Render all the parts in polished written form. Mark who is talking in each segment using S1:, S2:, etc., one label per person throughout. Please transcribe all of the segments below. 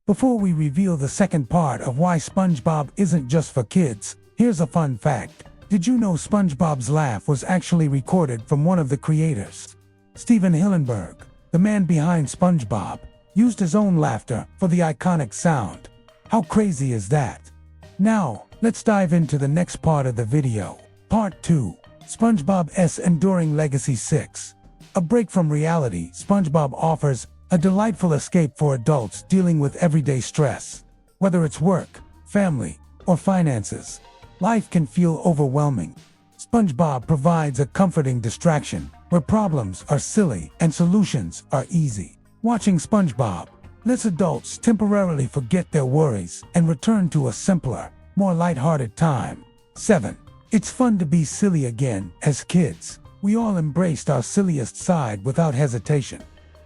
S1: Before we reveal the second part of why SpongeBob isn't just for kids, here's a fun fact. Did you know SpongeBob's laugh was actually recorded from one of the creators? Steven Hillenburg, the man behind SpongeBob, used his own laughter for the iconic sound. How crazy is that? Now, let's dive into the next part of the video. Part 2. SpongeBob's Enduring Legacy 6. A break from reality, SpongeBob offers a delightful escape for adults dealing with everyday stress. Whether it's work, family, or finances, life can feel overwhelming. SpongeBob provides a comforting distraction where problems are silly and solutions are easy. Watching SpongeBob lets adults temporarily forget their worries and return to a simpler, more lighthearted time. 7. It's fun to be silly again. As kids, we all embraced our silliest side without hesitation.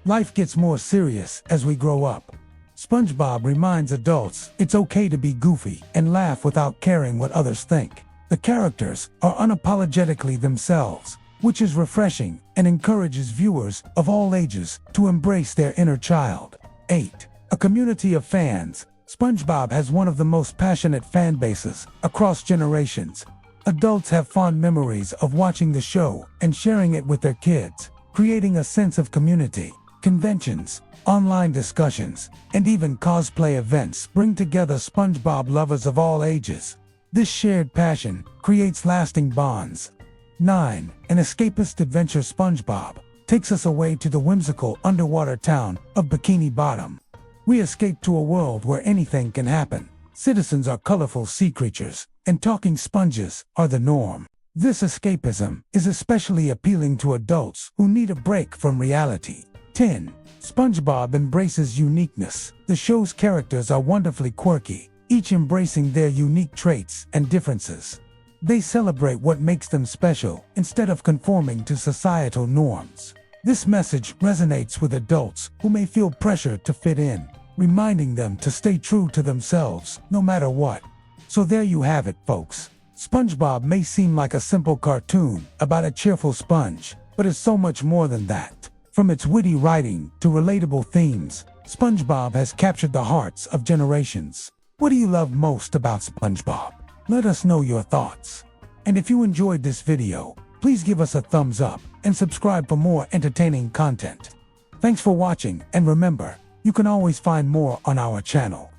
S1: Life gets more serious as we grow up. SpongeBob reminds adults it's okay to be goofy and laugh without caring what others think. The characters are unapologetically themselves, which is refreshing and encourages viewers of all ages to embrace their inner child. 8. A community of fans. SpongeBob has one of the most passionate fan bases across generations. Adults have fond memories of watching the show and sharing it with their kids, creating a sense of community. Conventions, online discussions, and even cosplay events bring together SpongeBob lovers of all ages. This shared passion creates lasting bonds. 9. An escapist adventure. SpongeBob takes us away to the whimsical underwater town of Bikini Bottom. We escape to a world where anything can happen. Citizens are colorful sea creatures, and talking sponges are the norm. This escapism is especially appealing to adults who need a break from reality. 10. SpongeBob embraces uniqueness. The show's characters are wonderfully quirky, each embracing their unique traits and differences. They celebrate what makes them special instead of conforming to societal norms. This message resonates with adults who may feel pressure to fit in, reminding them to stay true to themselves no matter what. So there you have it, folks. SpongeBob may seem like a simple cartoon about a cheerful sponge, but it's so much more than that. From its witty writing to relatable themes, SpongeBob has captured the hearts of generations. What do you love most about SpongeBob? Let us know your thoughts. And if you enjoyed this video, please give us a thumbs up and subscribe for more entertaining content. Thanks for watching, and remember, you can always find more on our channel.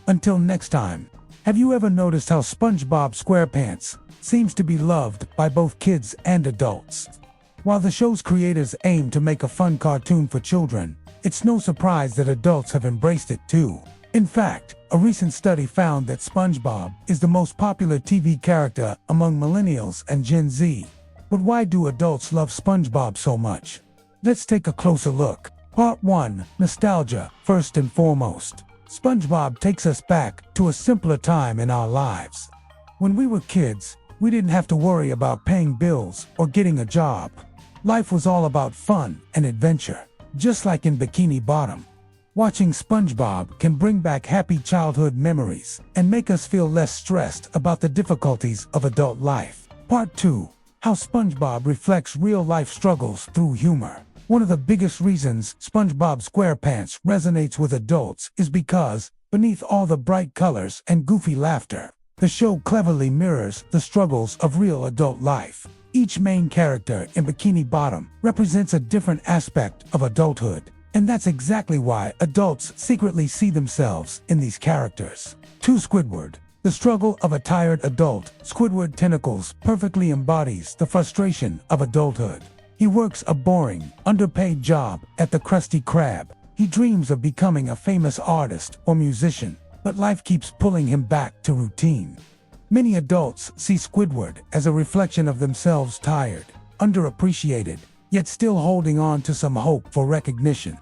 S1: Until next time, have you ever noticed how SpongeBob SquarePants seems to be loved by both kids and adults? While the show's creators aim to make a fun cartoon for children, it's no surprise that adults have embraced it too. In fact, a recent study found that SpongeBob is the most popular TV character among millennials and Gen Z. But why do adults love SpongeBob so much? Let's take a closer look. Part 1. Nostalgia. First and foremost, SpongeBob takes us back to a simpler time in our lives. When we were kids, we didn't have to worry about paying bills or getting a job. Life was all about fun and adventure, just like in Bikini Bottom. Watching SpongeBob can bring back happy childhood memories and make us feel less stressed about the difficulties of adult life. Part 2. How SpongeBob reflects real-life struggles through humor. One of the biggest reasons SpongeBob SquarePants resonates with adults is because, beneath all the bright colors and goofy laughter, the show cleverly mirrors the struggles of real adult life. Each main character in Bikini Bottom represents a different aspect of adulthood, and that's exactly why adults secretly see themselves in these characters. 2. Squidward. The struggle of a tired adult. Squidward Tentacles perfectly embodies the frustration of adulthood. He works a boring, underpaid job at the Krusty Krab. He dreams of becoming a famous artist or musician, but life keeps pulling him back to routine. Many adults see Squidward as a reflection of themselves, tired, underappreciated, yet still holding on to some hope for recognition.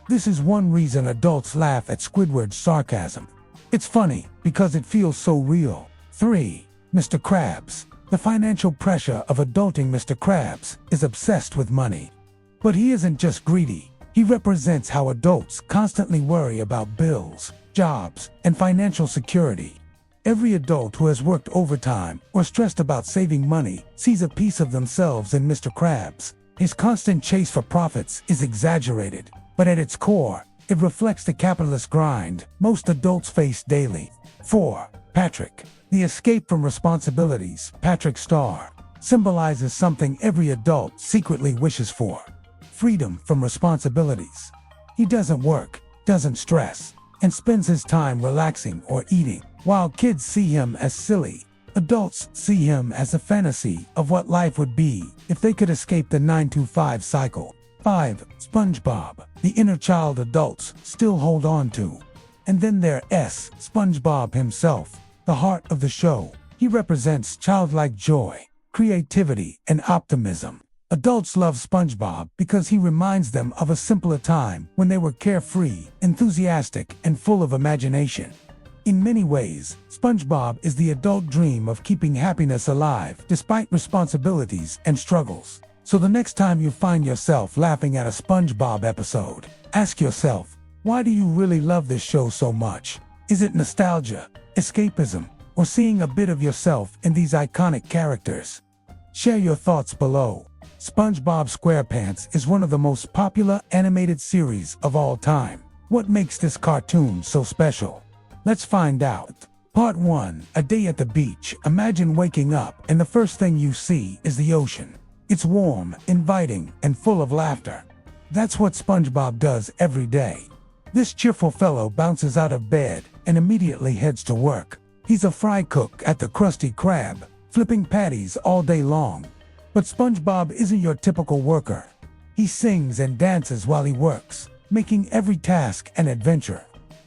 S1: This is one reason adults laugh at Squidward's sarcasm. It's funny because it feels so real. 3. Mr. Krabs. The financial pressure of adulting. Mr. Krabs is obsessed with money. But he isn't just greedy. He represents how adults constantly worry about bills, jobs, and financial security. Every adult who has worked overtime or stressed about saving money sees a piece of themselves in Mr. Krabs. His constant chase for profits is exaggerated, but at its core, It reflects the capitalist grind most adults face daily. 4. Patrick. The escape from responsibilities, Patrick's star, symbolizes something every adult secretly wishes for: freedom from responsibilities. He doesn't work, doesn't stress, and spends his time relaxing or eating. While kids see him as silly, adults see him as a fantasy of what life would be if they could escape the 9-to-5 cycle. 5. SpongeBob. The inner child adults still hold on to. And then there's SpongeBob himself, the heart of the show. He represents childlike joy, creativity, and optimism. Adults love SpongeBob because he reminds them of a simpler time when they were carefree, enthusiastic, and full of imagination. In many ways, SpongeBob is the adult dream of keeping happiness alive despite responsibilities and struggles. So the next time you find yourself laughing at a SpongeBob episode, ask yourself, why do you really love this show so much? Is it nostalgia, escapism, or seeing a bit of yourself in these iconic characters? Share your thoughts below. SpongeBob SquarePants is one of the most popular animated series of all time. What makes this cartoon so special? Let's find out. Part 1. A day at the beach. Imagine waking up and the first thing you see is the ocean. It's warm, inviting, and full of laughter. That's what SpongeBob does every day. This cheerful fellow bounces out of bed and immediately heads to work. He's a fry cook at the Krusty Krab, flipping patties all day long. But SpongeBob isn't your typical worker. He sings and dances while he works, making every task an adventure.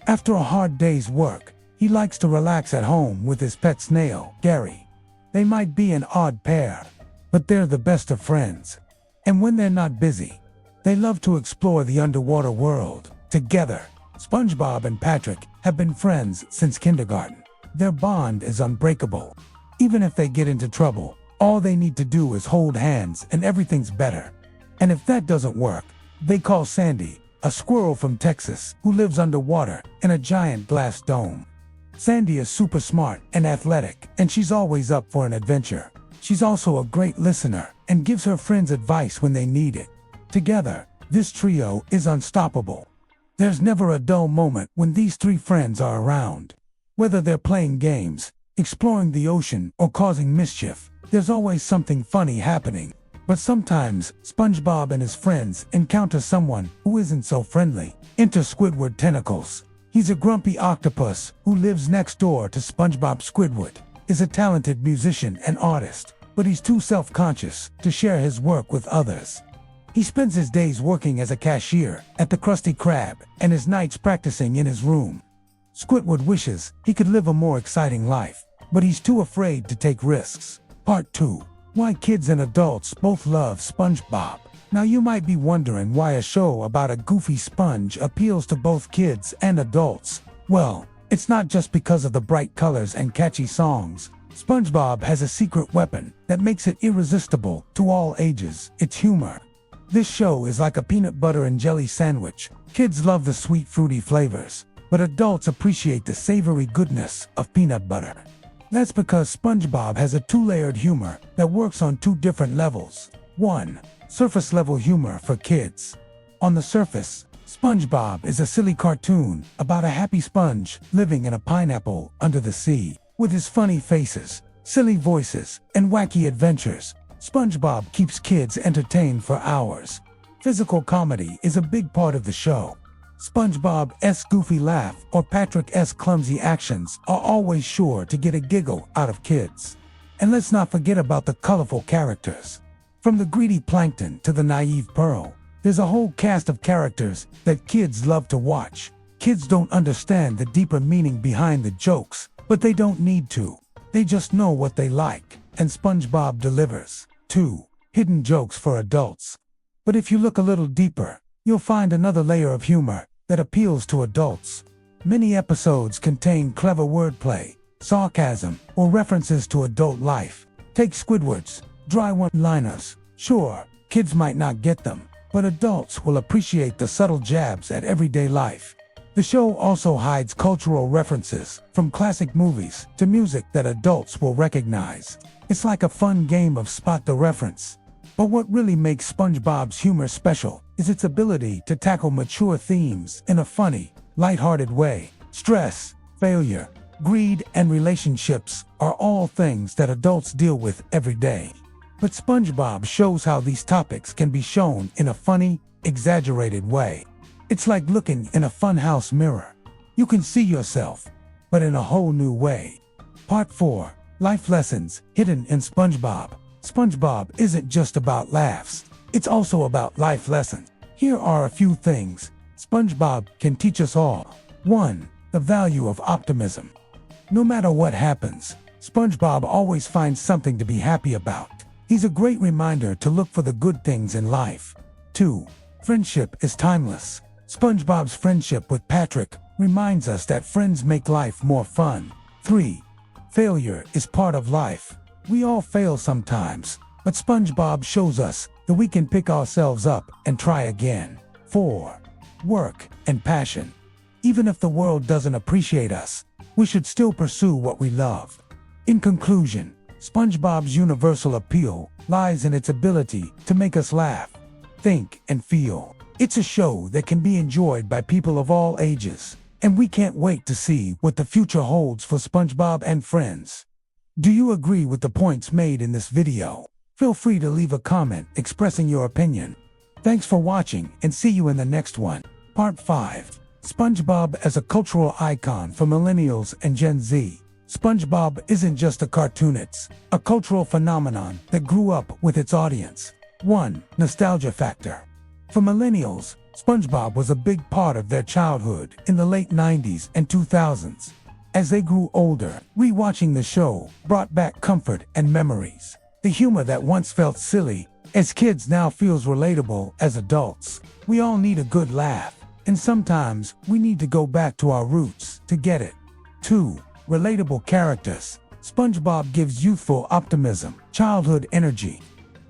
S1: After a hard day's work, he likes to relax at home with his pet snail, Gary. They might be an odd pair, but they're the best of friends. And when they're not busy, they love to explore the underwater world. Together, SpongeBob and Patrick have been friends since kindergarten. Their bond is unbreakable. Even if they get into trouble, all they need to do is hold hands and everything's better. And if that doesn't work, they call Sandy, a squirrel from Texas who lives underwater in a giant glass dome. Sandy is super smart and athletic, and she's always up for an adventure. She's also a great listener and gives her friends advice when they need it. Together, this trio is unstoppable. There's never a dull moment when these three friends are around. Whether they're playing games, exploring the ocean, or causing mischief, there's always something funny happening. But sometimes, SpongeBob and his friends encounter someone who isn't so friendly. Enter Squidward Tentacles. He's a grumpy octopus who lives next door to SpongeBob. Squidward is a talented musician and artist, but he's too self-conscious to share his work with others. He spends his days working as a cashier at the Krusty Krab and his nights practicing in his room. Squidward wishes he could live a more exciting life, but he's too afraid to take risks. Part 2. Why kids and adults both love SpongeBob. Now you might be wondering why a show about a goofy sponge appeals to both kids and adults. Well, it's not just because of the bright colors and catchy songs. SpongeBob has a secret weapon that makes it irresistible to all ages. It's humor. This show is like a peanut butter and jelly sandwich. Kids love the sweet, fruity flavors, but adults appreciate the savory goodness of peanut butter. That's because SpongeBob has a two-layered humor that works on two different levels. 1. Surface-level humor for kids. On the surface, SpongeBob is a silly cartoon about a happy sponge living in a pineapple under the sea. With his funny faces, silly voices, and wacky adventures, SpongeBob keeps kids entertained for hours. Physical comedy is a big part of the show. SpongeBob's goofy laugh or Patrick's clumsy actions are always sure to get a giggle out of kids. And let's not forget about the colorful characters. From the greedy Plankton to the naive Pearl, there's a whole cast of characters that kids love to watch. Kids don't understand the deeper meaning behind the jokes, but they don't need to. They just know what they like, and SpongeBob delivers. 2. Hidden jokes for adults. But if you look a little deeper, you'll find another layer of humor that appeals to adults. Many episodes contain clever wordplay, sarcasm, or references to adult life. Take Squidward's dry one-liners. Sure, kids might not get them, but adults will appreciate the subtle jabs at everyday life. The show also hides cultural references, from classic movies to music that adults will recognize. It's like a fun game of spot the reference. But what really makes SpongeBob's humor special is its ability to tackle mature themes in a funny, lighthearted way. Stress, failure, greed, and relationships are all things that adults deal with every day. But SpongeBob shows how these topics can be shown in a funny, exaggerated way. It's like looking in a funhouse mirror. You can see yourself, but in a whole new way. Part 4. Life Lessons Hidden in SpongeBob. SpongeBob isn't just about laughs. It's also about life lessons. Here are a few things SpongeBob can teach us all. 1. The value of optimism. No matter what happens, SpongeBob always finds something to be happy about. He's a great reminder to look for the good things in life. 2. Friendship is timeless. SpongeBob's friendship with Patrick reminds us that friends make life more fun. 3. Failure is part of life. We all fail sometimes, but SpongeBob shows us that we can pick ourselves up and try again. 4. Work and passion. Even if the world doesn't appreciate us, we should still pursue what we love. In conclusion, SpongeBob's universal appeal lies in its ability to make us laugh, think, and feel. It's a show that can be enjoyed by people of all ages, and we can't wait to see what the future holds for SpongeBob and friends. Do you agree with the points made in this video? Feel free to leave a comment expressing your opinion. Thanks for watching, and see you in the next one. Part 5. SpongeBob as a cultural icon for millennials and Gen Z. SpongeBob isn't just a cartoon, it's a cultural phenomenon that grew up with its audience. 1. Nostalgia factor. For millennials, SpongeBob was a big part of their childhood in the late 90s and 2000s. As they grew older, rewatching the show brought back comfort and memories. The humor that once felt silly as kids now feels relatable as adults. We all need a good laugh, and sometimes we need to go back to our roots to get it. 2. Relatable characters. SpongeBob gives youthful optimism, childhood energy.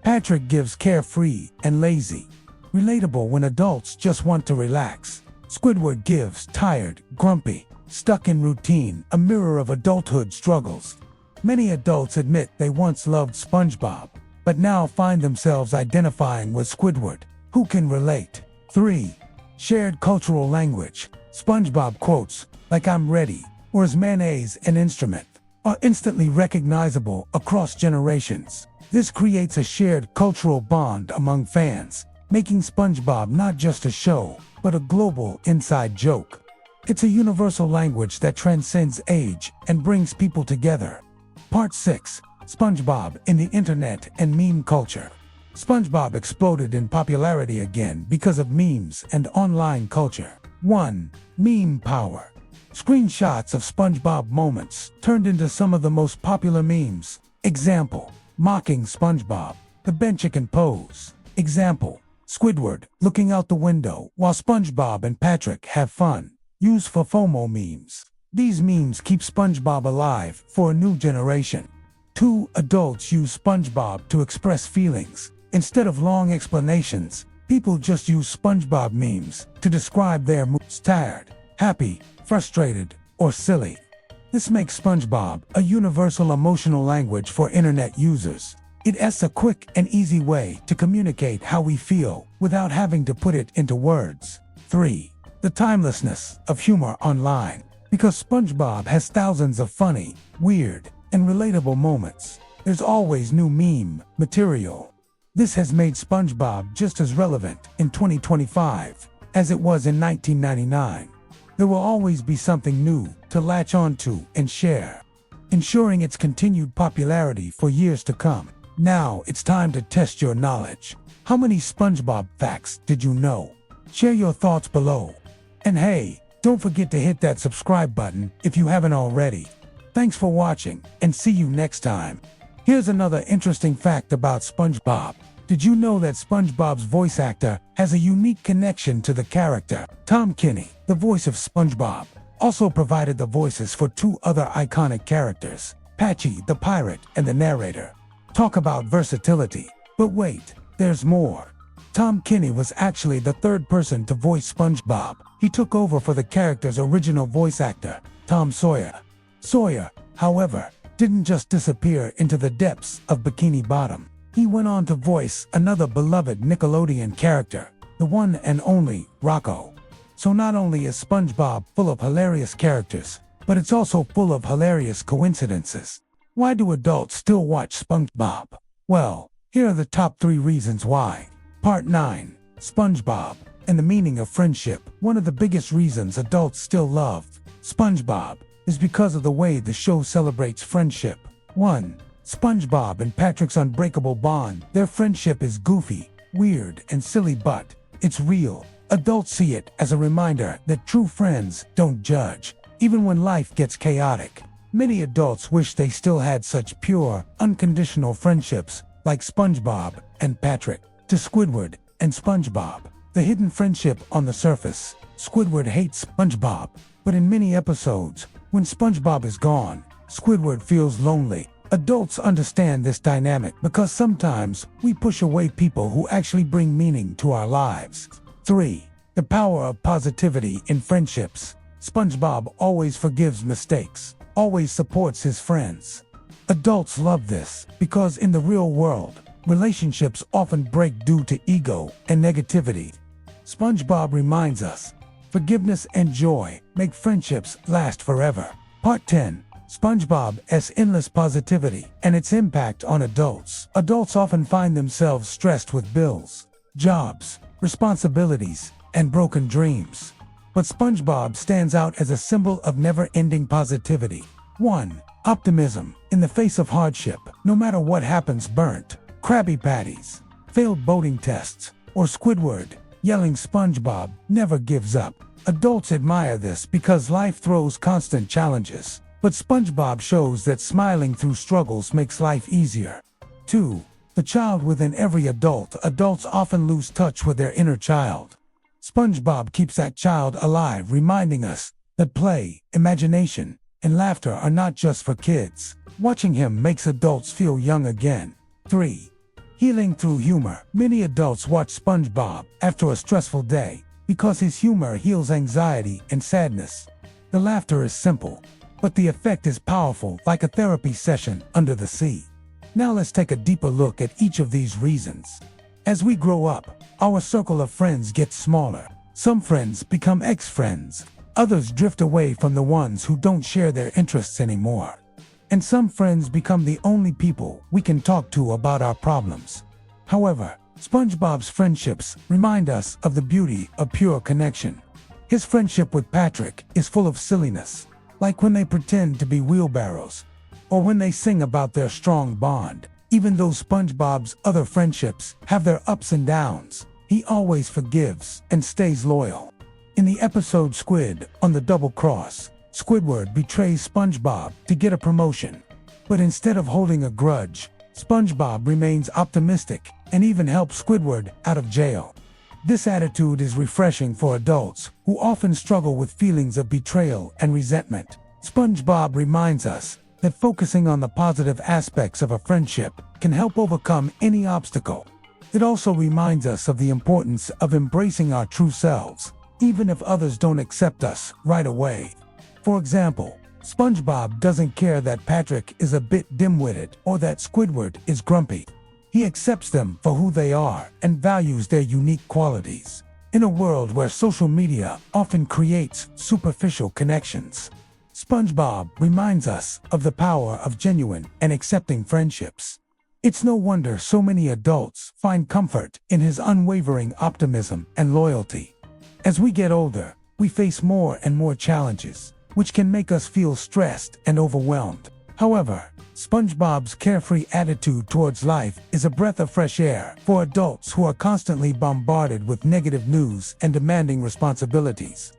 S1: Patrick gives carefree and lazy, relatable when adults just want to relax. Squidward gives tired, grumpy, stuck in routine, a mirror of adulthood struggles. Many adults admit they once loved SpongeBob, but now find themselves identifying with Squidward. Who can relate? 3. Shared cultural language. SpongeBob quotes, like "I'm ready," or "Is mayonnaise an instrument?" are instantly recognizable across generations. This creates a shared cultural bond among fans, making SpongeBob not just a show, but a global inside joke. It's a universal language that transcends age and brings people together. Part 6. SpongeBob in the internet and meme culture. SpongeBob exploded in popularity again because of memes and online culture. 1. Meme power. Screenshots of SpongeBob moments turned into some of the most popular memes. Example: mocking SpongeBob, the Benchicken pose. Example: Squidward looking out the window while SpongeBob and Patrick have fun. Used for FOMO memes. These memes keep SpongeBob alive for a new generation. 2. Adults use SpongeBob to express feelings. Instead of long explanations, people just use SpongeBob memes to describe their moods: tired, happy, frustrated, or silly. This makes SpongeBob a universal emotional language for internet users. It's a quick and easy way to communicate how we feel without having to put it into words. 3. The timelessness of humor online. Because SpongeBob has thousands of funny, weird, and relatable moments, there's always new meme material. This has made SpongeBob just as relevant in 2025 as it was in 1999. There will always be something new to latch onto and share, ensuring its continued popularity for years to come. Now it's time to test your knowledge. How many SpongeBob facts did you know? Share your thoughts below. And hey, don't forget to hit that subscribe button if you haven't already. Thanks for watching, and see you next time. Here's another interesting fact about SpongeBob. Did you know that SpongeBob's voice actor has a unique connection to the character? Tom Kenny, the voice of SpongeBob, also provided the voices for 2 other iconic characters, Patchy the pirate and the narrator. Talk about versatility. But wait, there's more. Tom Kenny was actually the 3rd person to voice SpongeBob. He took over for the character's original voice actor, Tom Sawyer. Sawyer, however, didn't just disappear into the depths of Bikini Bottom. He went on to voice another beloved Nickelodeon character, the one and only Rocco. So not only is SpongeBob full of hilarious characters, but it's also full of hilarious coincidences. Why do adults still watch SpongeBob? Well, here are the top 3 reasons why. Part 9. SpongeBob and the meaning of friendship. One of the biggest reasons adults still love SpongeBob is because of the way the show celebrates friendship. 1. SpongeBob and Patrick's unbreakable bond. Their friendship is goofy, weird, and silly, but it's real. Adults see it as a reminder that true friends don't judge, even when life gets chaotic. Many adults wish they still had such pure, unconditional friendships like SpongeBob and Patrick. To Squidward and SpongeBob, the hidden friendship on the surface. Squidward hates SpongeBob, but in many episodes, when SpongeBob is gone, Squidward feels lonely. Adults understand this dynamic because sometimes we push away people who actually bring meaning to our lives. 3. The power of positivity in friendships. SpongeBob always forgives mistakes, always supports his friends. Adults love this because in the real world, relationships often break due to ego and negativity. SpongeBob reminds us, forgiveness and joy make friendships last forever. Part 10. SpongeBob's endless positivity and its impact on adults. Adults often find themselves stressed with bills, jobs, responsibilities, and broken dreams. But SpongeBob stands out as a symbol of never-ending positivity. 1. Optimism. In the face of hardship, no matter what happens, burnt Krabby Patties, failed boating tests, or Squidward yelling, SpongeBob never gives up. Adults admire this because life throws constant challenges. But SpongeBob shows that smiling through struggles makes life easier. 2. The child within every adult. Adults often lose touch with their inner child. SpongeBob keeps that child alive, reminding us that play, imagination, and laughter are not just for kids. Watching him makes adults feel young again. 3. Healing through humor. Many adults watch SpongeBob after a stressful day because his humor heals anxiety and sadness. The laughter is simple, but the effect is powerful, like a therapy session under the sea. Now let's take a deeper look at each of these reasons. As we grow up, our circle of friends gets smaller. Some friends become ex-friends. Others drift away from the ones who don't share their interests anymore. And some friends become the only people we can talk to about our problems. However, SpongeBob's friendships remind us of the beauty of pure connection. His friendship with Patrick is full of silliness, like when they pretend to be wheelbarrows, or when they sing about their strong bond. Even though SpongeBob's other friendships have their ups and downs, he always forgives and stays loyal. In the episode Squid on the Double Cross, Squidward betrays SpongeBob to get a promotion. But instead of holding a grudge, SpongeBob remains optimistic and even helps Squidward out of jail. This attitude is refreshing for adults who often struggle with feelings of betrayal and resentment. SpongeBob reminds us that focusing on the positive aspects of a friendship can help overcome any obstacle. It also reminds us of the importance of embracing our true selves, even if others don't accept us right away. For example, SpongeBob doesn't care that Patrick is a bit dim-witted or that Squidward is grumpy. He accepts them for who they are and values their unique qualities. In a world where social media often creates superficial connections, SpongeBob reminds us of the power of genuine and accepting friendships. It's no wonder so many adults find comfort in his unwavering optimism and loyalty. As we get older, we face more and more challenges, which can make us feel stressed and overwhelmed. However, SpongeBob's carefree attitude towards life is a breath of fresh air for adults who are constantly bombarded with negative news and demanding responsibilities.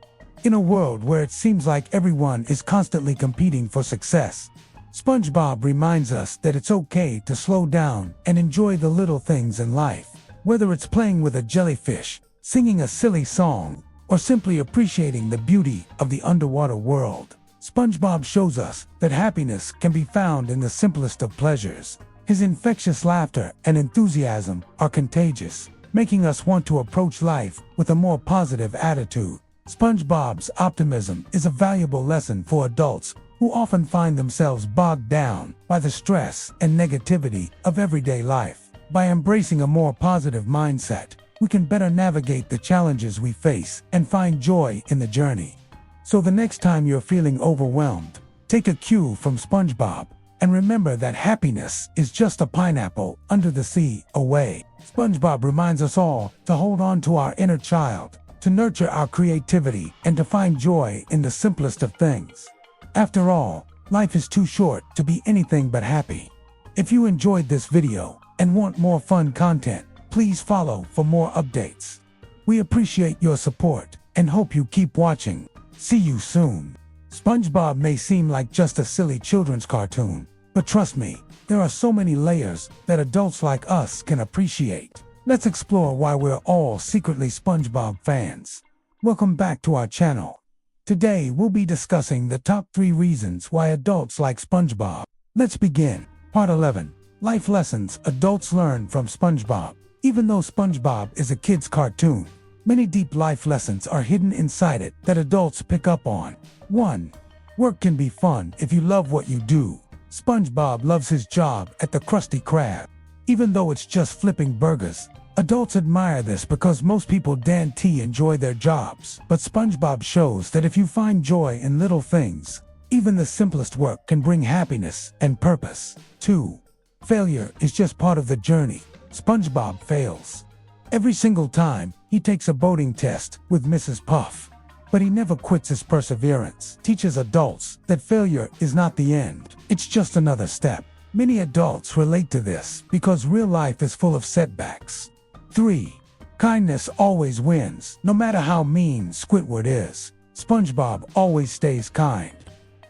S1: In a world where it seems like everyone is constantly competing for success, SpongeBob reminds us that it's okay to slow down and enjoy the little things in life. Whether it's playing with a jellyfish, singing a silly song, or simply appreciating the beauty of the underwater world, SpongeBob shows us that happiness can be found in the simplest of pleasures. His infectious laughter and enthusiasm are contagious, making us want to approach life with a more positive attitude. SpongeBob's optimism is a valuable lesson for adults who often find themselves bogged down by the stress and negativity of everyday life. By embracing a more positive mindset, we can better navigate the challenges we face and find joy in the journey. So the next time you're feeling overwhelmed, take a cue from SpongeBob and remember that happiness is just a pineapple under the sea away. SpongeBob reminds us all to hold on to our inner child, to nurture our creativity, and to find joy in the simplest of things. After all, life is too short to be anything but happy. If you enjoyed this video and want more fun content, please follow for more updates. We appreciate your support and hope you keep watching. See you soon. SpongeBob may seem like just a silly children's cartoon, but trust me, there are so many layers that adults like us can appreciate. Let's explore why we're all secretly SpongeBob fans. Welcome back to our channel. Today we'll be discussing the top 3 reasons why adults like SpongeBob. Let's begin. Part 11. Life Lessons Adults Learn from SpongeBob. Even though SpongeBob is a kid's cartoon, many deep life lessons are hidden inside it that adults pick up on. 1. Work can be fun if you love what you do. SpongeBob loves his job at the Krusty Krab. Even though it's just flipping burgers, adults admire this because most people don't enjoy their jobs. But SpongeBob shows that if you find joy in little things, even the simplest work can bring happiness and purpose. 2. Failure is just part of the journey. SpongeBob fails every single time he takes a boating test with Mrs. Puff. But he never quits his perseverance. Teaches adults that failure is not the end. It's just another step. Many adults relate to this because real life is full of setbacks. 3. Kindness always wins. No matter how mean Squidward is, SpongeBob always stays kind.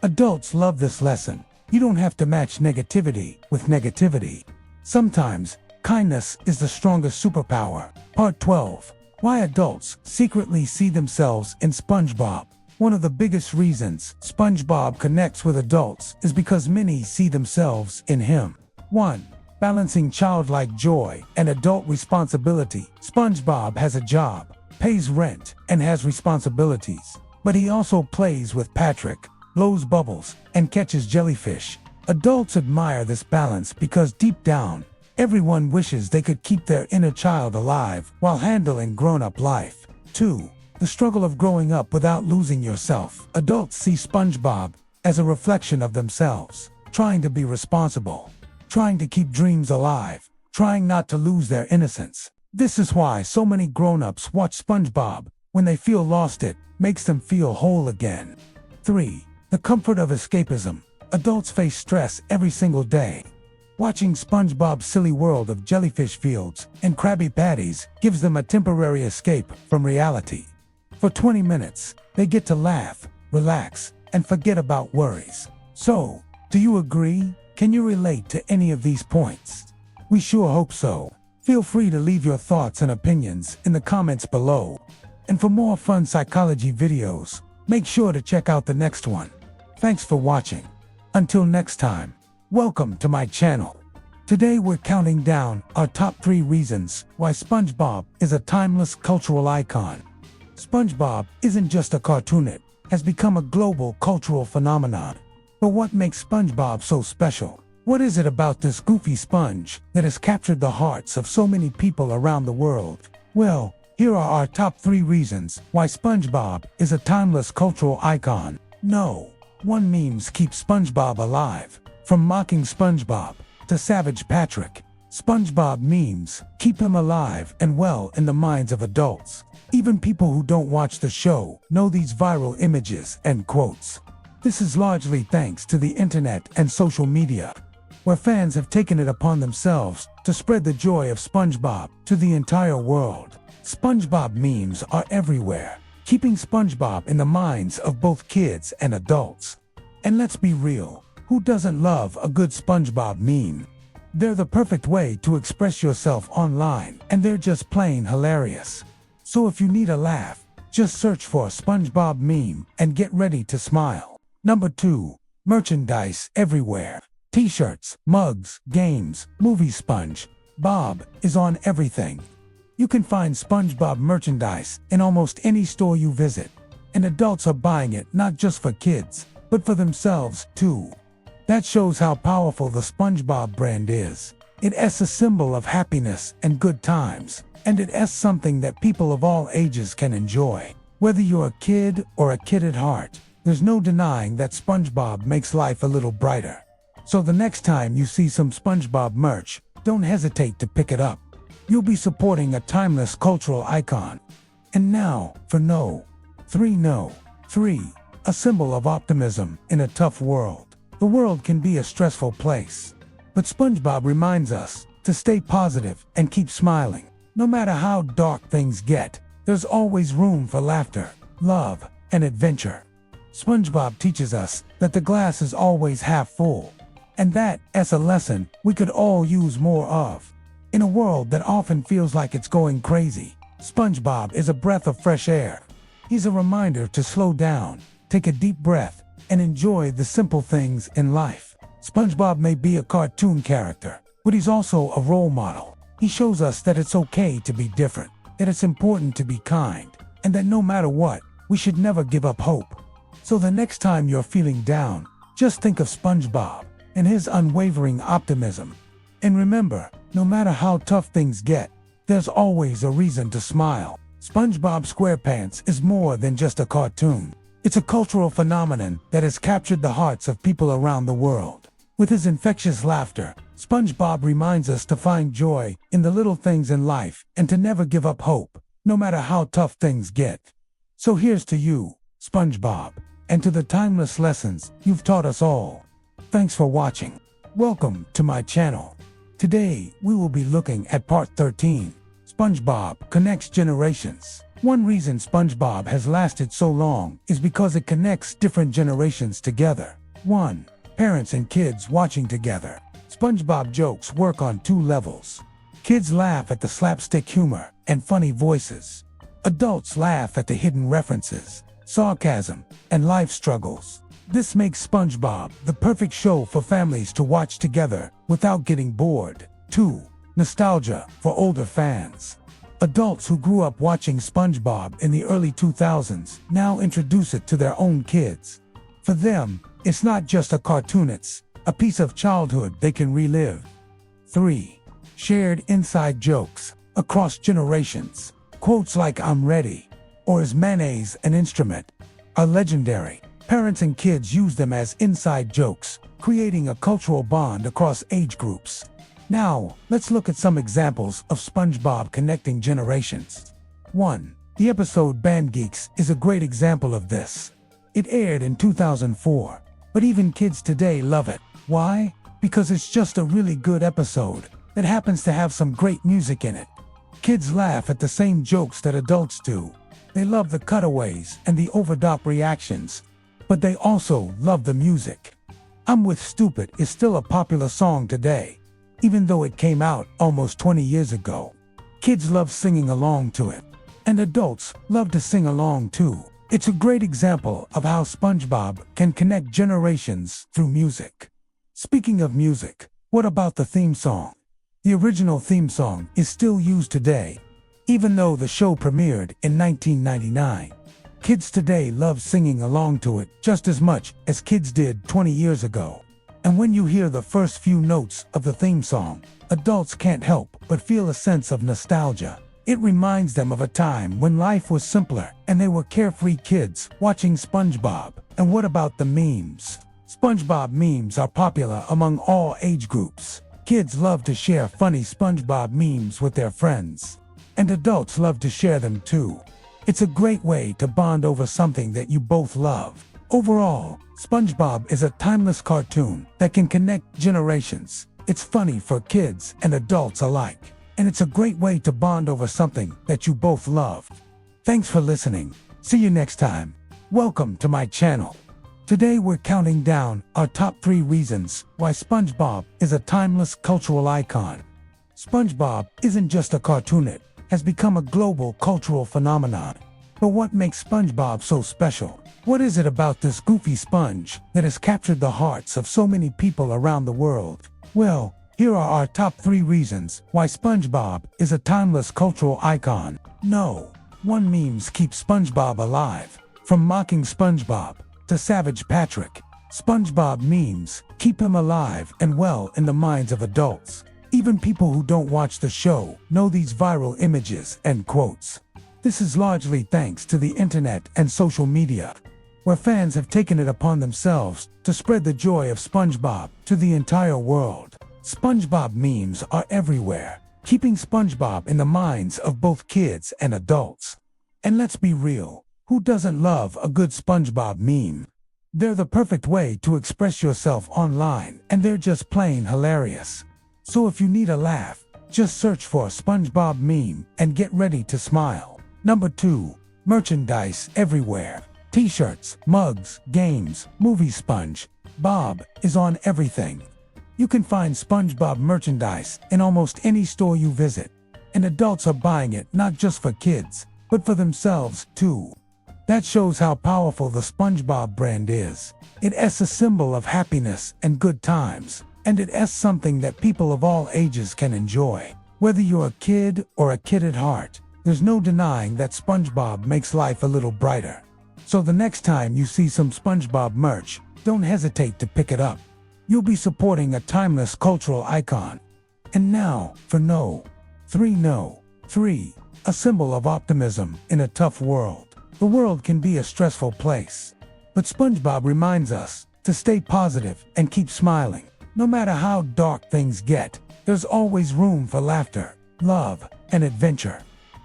S1: Adults love this lesson. You don't have to match negativity with negativity. Sometimes, kindness is the strongest superpower. Part 12. Why adults secretly see themselves in SpongeBob. One of the biggest reasons SpongeBob connects with adults is because many see themselves in him. 1. Balancing childlike joy and adult responsibility. SpongeBob has a job, pays rent, and has responsibilities. But he also plays with Patrick, blows bubbles, and catches jellyfish. Adults admire this balance because deep down, everyone wishes they could keep their inner child alive while handling grown-up life. 2. The struggle of growing up without losing yourself. Adults see SpongeBob as a reflection of themselves, trying to be responsible, trying to keep dreams alive, trying not to lose their innocence. This is why so many grown-ups watch SpongeBob. When they feel lost, it makes them feel whole again. 3. The comfort of escapism. Adults face stress every single day. Watching SpongeBob's silly world of jellyfish fields and Krabby Patties gives them a temporary escape from reality. For 20 minutes, they get to laugh, relax, and forget about worries. So, do you agree? Can you relate to any of these points? We sure hope so. Feel free to leave your thoughts and opinions in the comments below. And for more fun psychology videos, make sure to check out the next one. Thanks for watching. Until next time. Welcome to my channel. Today we're counting down our top 3 reasons why SpongeBob is a timeless cultural icon. SpongeBob isn't just a cartoon, it has become a global cultural phenomenon. But what makes SpongeBob so special? What is it about this goofy sponge that has captured the hearts of so many people around the world? Well, here are our top 3 reasons why SpongeBob is a timeless cultural icon. No. 1. Memes keep SpongeBob alive. From mocking SpongeBob to Savage Patrick, SpongeBob memes keep him alive and well in the minds of adults. Even people who don't watch the show know these viral images and quotes. This is largely thanks to the internet and social media, where fans have taken it upon themselves to spread the joy of SpongeBob to the entire world. SpongeBob memes are everywhere, keeping SpongeBob in the minds of both kids and adults. And let's be real, who doesn't love a good SpongeBob meme? They're the perfect way to express yourself online, and they're just plain hilarious. So if you need a laugh, just search for a SpongeBob meme and get ready to smile. Number 2. Merchandise everywhere. T-shirts, mugs, games, movie SpongeBob is on everything. You can find SpongeBob merchandise in almost any store you visit, and adults are buying it not just for kids, but for themselves too. That shows how powerful the SpongeBob brand is. It's a symbol of happiness and good times, and it's something that people of all ages can enjoy. Whether you're a kid or a kid at heart, there's no denying that SpongeBob makes life a little brighter. So the next time you see some SpongeBob merch, don't hesitate to pick it up. You'll be supporting a timeless cultural icon. And now, for No. 3, a symbol of optimism in a tough world. The world can be a stressful place. But SpongeBob reminds us to stay positive and keep smiling. No matter how dark things get, there's always room for laughter, love, and adventure. SpongeBob teaches us that the glass is always half full, and that's a lesson we could all use more of. In a world that often feels like it's going crazy, SpongeBob is a breath of fresh air. He's a reminder to slow down, take a deep breath, and enjoy the simple things in life. SpongeBob may be a cartoon character, but he's also a role model. He shows us that it's okay to be different, that it's important to be kind, and that no matter what, we should never give up hope. So the next time you're feeling down, just think of SpongeBob and his unwavering optimism. And remember, no matter how tough things get, there's always a reason to smile. SpongeBob SquarePants is more than just a cartoon. It's a cultural phenomenon that has captured the hearts of people around the world. With his infectious laughter, SpongeBob reminds us to find joy in the little things in life and to never give up hope, no matter how tough things get. So here's to you, SpongeBob, and to the timeless lessons you've taught us all. Thanks for watching. Welcome to my channel. Today, we will be looking at part 13, SpongeBob Connects Generations. One reason SpongeBob has lasted so long is because it connects different generations together. 1. Parents and kids watching together. SpongeBob jokes work on 2 levels. Kids laugh at the slapstick humor and funny voices. Adults laugh at the hidden references, sarcasm, and life struggles. This makes SpongeBob the perfect show for families to watch together without getting bored. 2. Nostalgia for older fans. Adults who grew up watching SpongeBob in the early 2000s now introduce it to their own kids. For them, it's not just a cartoon, it's a piece of childhood they can relive. 3. Shared inside jokes across generations. Quotes like "I'm ready" or "Is mayonnaise an instrument?" are legendary. Parents and kids use them as inside jokes, creating a cultural bond across age groups. Now, let's look at some examples of SpongeBob connecting generations. 1. The episode Band Geeks is a great example of this. It aired in 2004, but even kids today love it. Why? Because it's just a really good episode that happens to have some great music in it. Kids laugh at the same jokes that adults do. They love the cutaways and the over-the-top reactions, but they also love the music. "I'm With Stupid" is still a popular song today, even though it came out almost 20 years ago. Kids love singing along to it, and adults love to sing along too. It's a great example of how SpongeBob can connect generations through music. Speaking of music, what about the theme song? The original theme song is still used today, even though the show premiered in 1999. Kids today love singing along to it just as much as kids did 20 years ago. And when you hear the first few notes of the theme song, adults can't help but feel a sense of nostalgia. It reminds them of a time when life was simpler and they were carefree kids watching SpongeBob. And what about the memes? SpongeBob memes are popular among all age groups. Kids love to share funny SpongeBob memes with their friends, and adults love to share them too. It's a great way to bond over something that you both love. Overall, SpongeBob is a timeless cartoon that can connect generations. It's funny for kids and adults alike, and it's a great way to bond over something that you both love. Thanks for listening. See you next time. Welcome to my channel. Today we're counting down our top 3 reasons why SpongeBob is a timeless cultural icon. SpongeBob isn't just a cartoon, it has become a global cultural phenomenon. But what makes SpongeBob so special? What is it about this goofy sponge that has captured the hearts of so many people around the world? Well, here are our top 3 reasons why SpongeBob is a timeless cultural icon. No. 1. Memes keep SpongeBob alive. From mocking SpongeBob to Savage Patrick, SpongeBob memes keep him alive and well in the minds of adults. Even people who don't watch the show know these viral images and quotes. This is largely thanks to the internet and social media, where fans have taken it upon themselves to spread the joy of SpongeBob to the entire world. SpongeBob memes are everywhere, keeping SpongeBob in the minds of both kids and adults. And let's be real, who doesn't love a good SpongeBob meme? They're the perfect way to express yourself online, and they're just plain hilarious. So if you need a laugh, just search for a SpongeBob meme and get ready to smile. Number 2. Merchandise everywhere. T-shirts, mugs, games, movie SpongeBob is on everything. You can find SpongeBob merchandise in almost any store you visit, and adults are buying it not just for kids, but for themselves too. That shows how powerful the SpongeBob brand is. It is a symbol of happiness and good times, and it is something that people of all ages can enjoy. Whether you're a kid or a kid at heart, there's no denying that SpongeBob makes life a little brighter. So the next time you see some SpongeBob merch, don't hesitate to pick it up. You'll be supporting a timeless cultural icon. And now, for No. 3, a symbol of optimism in a tough world. The world can be a stressful place, but SpongeBob reminds us to stay positive and keep smiling. No matter how dark things get, there's always room for laughter, love, and adventure.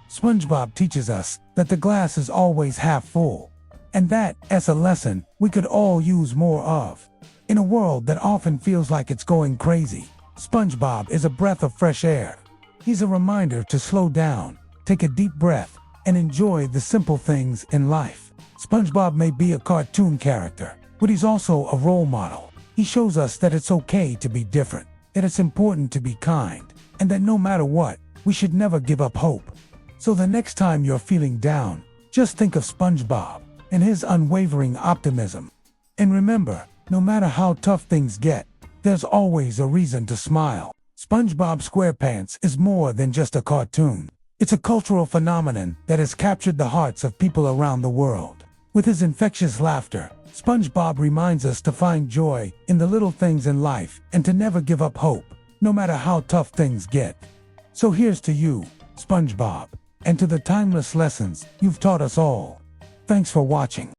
S1: SpongeBob teaches us that the glass is always half full, and that is a lesson we could all use more of. In a world that often feels like it's going crazy, SpongeBob is a breath of fresh air. He's a reminder to slow down, take a deep breath, and enjoy the simple things in life. SpongeBob may be a cartoon character, but he's also a role model. He shows us that it's okay to be different, that it's important to be kind, and that no matter what, we should never give up hope. So the next time you're feeling down, just think of SpongeBob and his unwavering optimism. And remember, no matter how tough things get, there's always a reason to smile. SpongeBob SquarePants is more than just a cartoon. It's a cultural phenomenon that has captured the hearts of people around the world. With his infectious laughter, SpongeBob reminds us to find joy in the little things in life and to never give up hope, no matter how tough things get. So here's to you, SpongeBob, and to the timeless lessons you've taught us all. Thanks for watching.